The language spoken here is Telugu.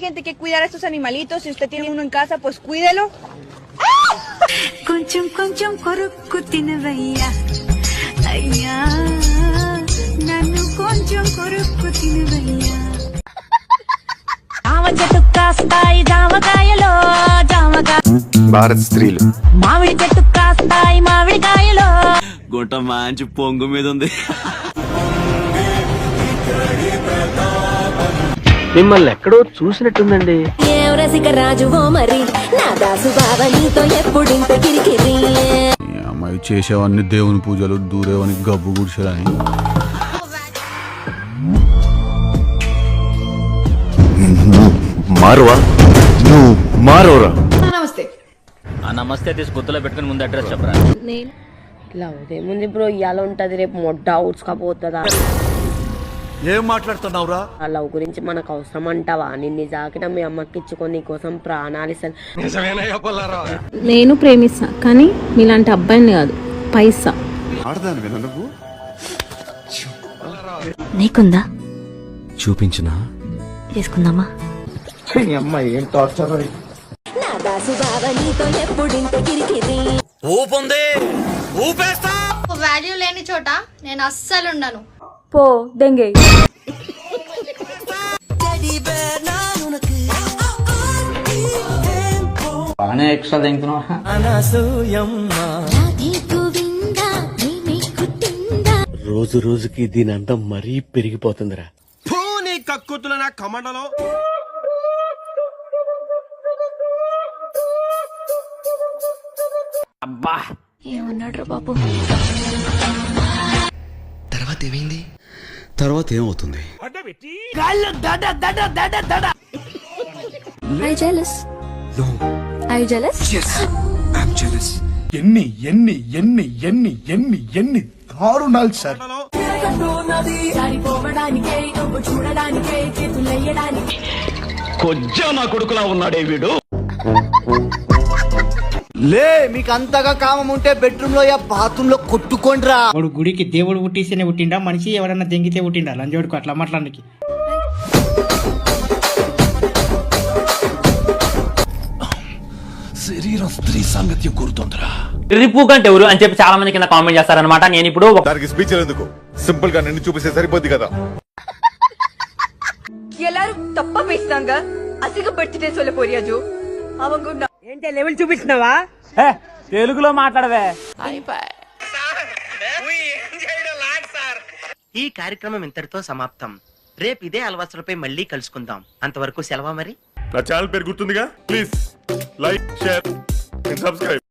Gente que cuidar a estos animalitos, si usted tiene uno en casa, pues cuídelo. కొంచెం కొంచెం కొరుక్కు తినవయ్యా అయ్యా నన్ను కొంచెం కొరుక్కు తినవయ్యా జామ చెట్టు కాస్తాయి జామకాయలో భారత్ స్త్రీలు మామిడి చెట్టు కాస్తాయి మామిడికాయలో గుంట మంచి పొంగు మీద ఉంది. మిమ్మల్ని ఎక్కడో చూసినట్టుందండి. ఏం రసిక రాజువో మరి నా దాసు బావ నీతో ఎప్పుడింత కిరికిరి అమ్మాయి చేసేవన్నీ దేవుని పూజలు, దూరేవని గబ్బు గుడిసెలని. మారువా నువ్వు మారోరా. నమస్తే. ఆ నమస్తే తీసి గుర్తులో పెట్టుకుని ముందు అడ్రస్ చెప్పరా. నేను లవ్ ఏముంది బ్రో, ఇవాళ ఉంటది రేపు మొడ్డ ఉడ్చుకపోతుందా. ఏం మాట్లాడుతున్నావురా? ఆ లవ్ గురించి మనకు అవసరం అంటావా? నిన్ను జాకిన మీ అమ్మకి ఇచ్చుకొని నీకోసం ప్రాణాలు. నేను ప్రేమిస్తా కానీ మీలాంటి అబ్బాయిని కాదు, పైసా. నీకుందా చూపించినా చేసుకుందామా? నా దాసు బావ నీతో ఎప్పుడింత కిరికిరి ఊపుంది ఊపేస్తా. వాల్యూ లేని చోట నేను అస్సలు ఉండను. పో దెంగే. బాగానే ఎక్స్ట్రా తింటున్నావు. రోజు రోజుకి దీని అందం మరీ పెరిగిపోతుందిరా. కక్కుతున్న నా కమండలో అబ్బా ఏమన్నాడు బాబు? తర్వాత ఏమైంది? తర్వాత ఏమవుతుంది? Are you jealous? No. Are you jealous? Yes, I'm jealous. ఎన్ని దారుణాలు సార్. కొజ్జా నా కొడుకులా ఉన్నాడే వీడు. లే, మీకు అంతగా కామం ఉంటే బెడ్రూమ్ లో బాత్రూమ్ లో కొట్టుకోండిరా. వాడు గుడికి దేవుడు పుట్టిస్తేనే పుట్టిండా, మనిషి ఎవడన్నా దెంగితే పుట్టిండా? లంజోడుకు అట్లా మాట్లాడానికి. శరీరం స్త్రీ సాంగత్యం కోరుతోందిరా. రిపు కంటే ఎవరు అని చెప్పి చాలా మంది కింద కామెంట్ చేస్తారనమాట. నేను ఇప్పుడు దానికి స్పీచ్ ఎందుకు? సింపుల్ గా నిన్ను చూపిస్తే సరిపోద్ది కదా. எல்லாரும் தப்பா பேசினாங்க, அசிங்கப்படுத்திட்டே சொல்ல போறியா ஜோ? அவங்க ఏంటి లెవెల్ చూపిస్తున్నావా? తెలుగులో మాట్లాడవే. ఈ కార్యక్రమం ఇంతటితో సమాప్తం. రేపు ఇదే అలవాసులపై మళ్ళీ కలుసుకుందాం. అంతవరకు సెలవా మరి. నా ఛానల్ పేరు గుర్తుందిగా? Please like, share and subscribe.